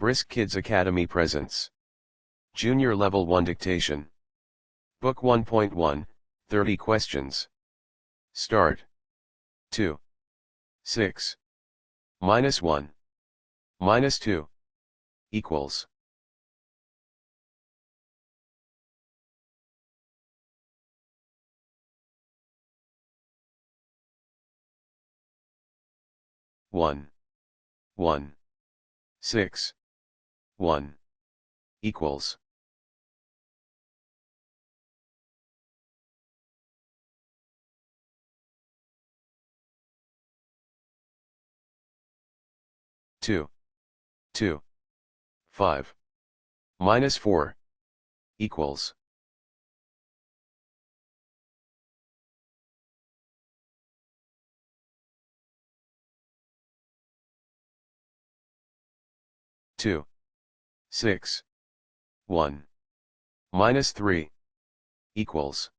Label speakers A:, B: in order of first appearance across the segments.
A: BRISK Kids Academy presents Junior Level 1 Dictation. Book 1.1, 30 questions. Start. 2. 6. Minus 1. Minus 2. Equals. One. 6. 1. Equals. 2. 5. Minus 4. Equals. 2. 6. 1. Minus 3. Equals.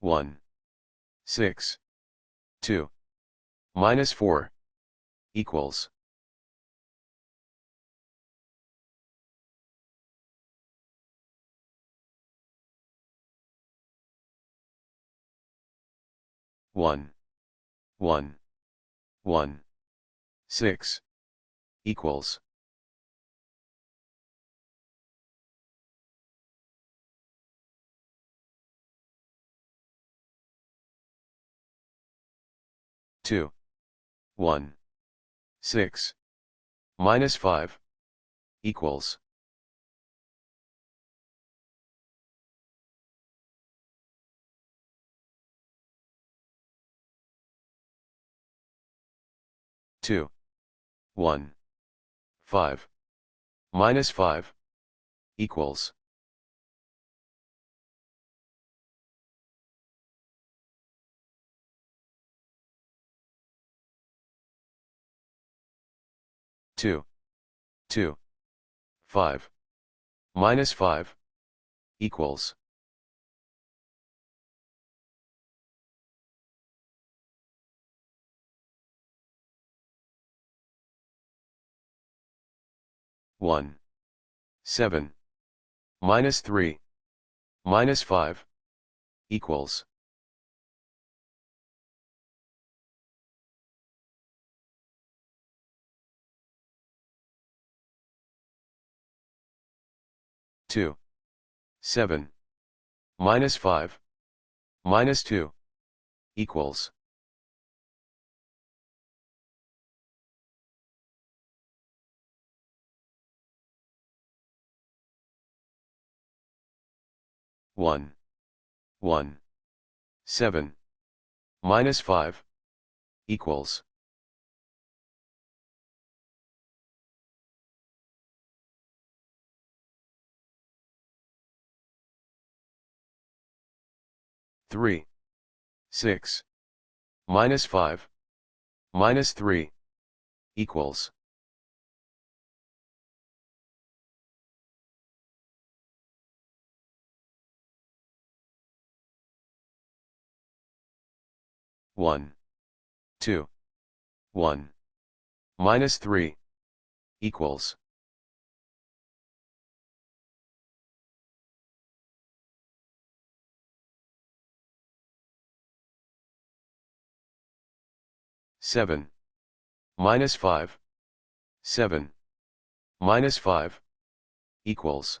A: 1. 6. 2. Minus 4. Equals. 1. 6. Equals. 2. 6. Minus 5. Equals. 2. 5. Minus 5. Equals. 2. 5. Minus 5. Equals. 1. 7. Minus 3. Minus 5. Equals. 2. 7. Minus 5. Minus 2. Equals. 1. 7. Minus 5. Equals. 3. 6. Minus 5. Minus 3. Equals. 1. 2. 1. Minus 3. Equals. 7. Minus 5. 7. Minus 5. Equals.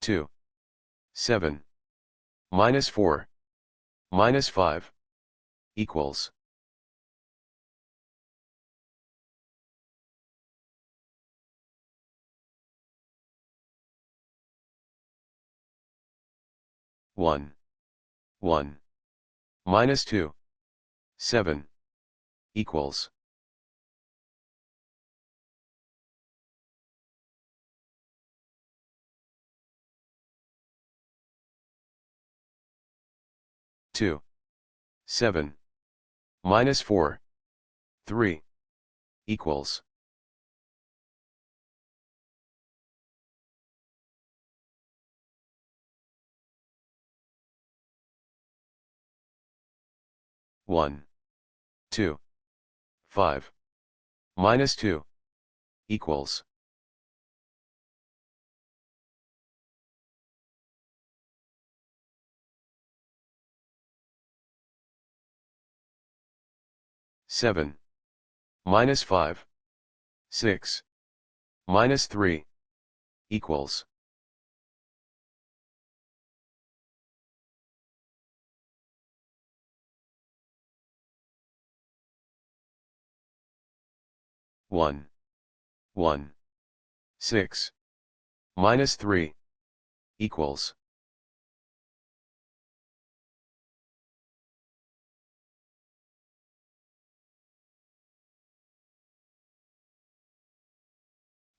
A: 2. 7. Minus 4. Minus 5. Equals. 1. Minus 2. 7. Equals. 2. 7. Minus 4. 3 equals 1, 2, 5, minus 2, equals 7, minus 5, 6, minus 3, equals 1, 1, 6, minus 3, equals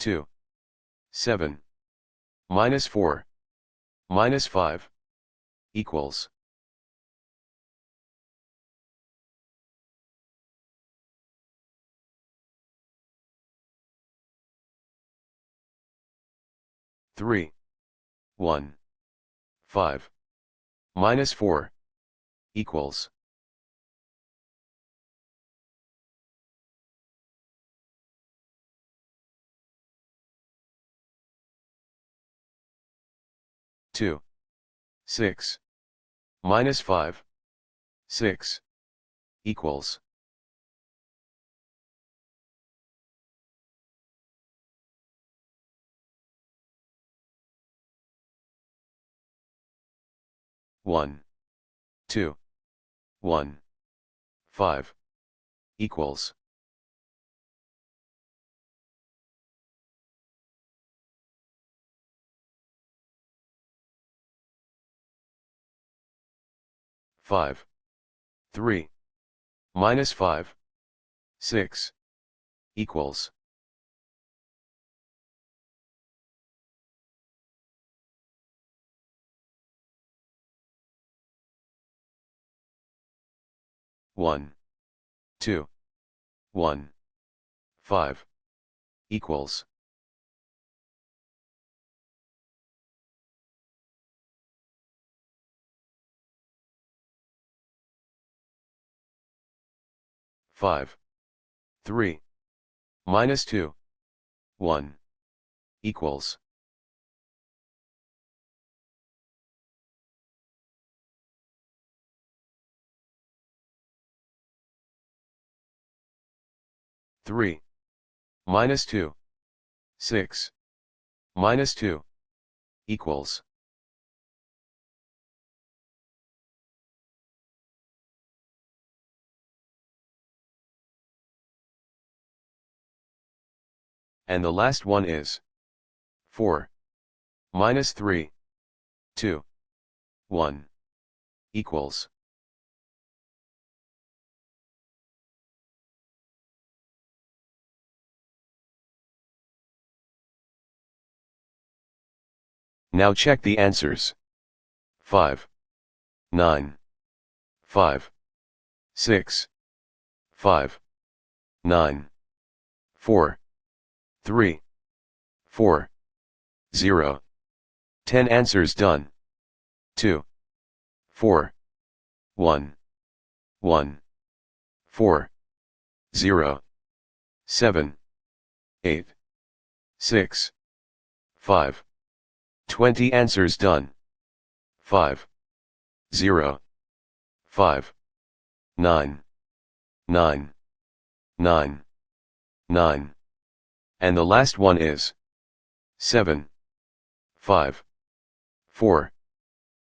A: 2, 7, minus 4, minus 5, equals 3, 1, 5, minus 4, equals 2, 6, minus 5, 6, equals 1, 2, 1, 5, equals 5, 3, minus 5, 6, equals 1, 2, 1, 5, equals 5, 3, minus 2, 1, equals 3, minus 2, 6, minus 2, equals 1. And the last one is 4, minus 3, 2, 1, equals 1. Now check the answers. 5, 9, 5, 6, 5, 9, 4, 3, 4, 0. 10 answers done. 2, 4, 1, 1, 4, 0, 7, 8, 6, 5. 20 answers done. 5, 0, 5, 9, 9, 9, 9. And the last one is 7, 5, 4,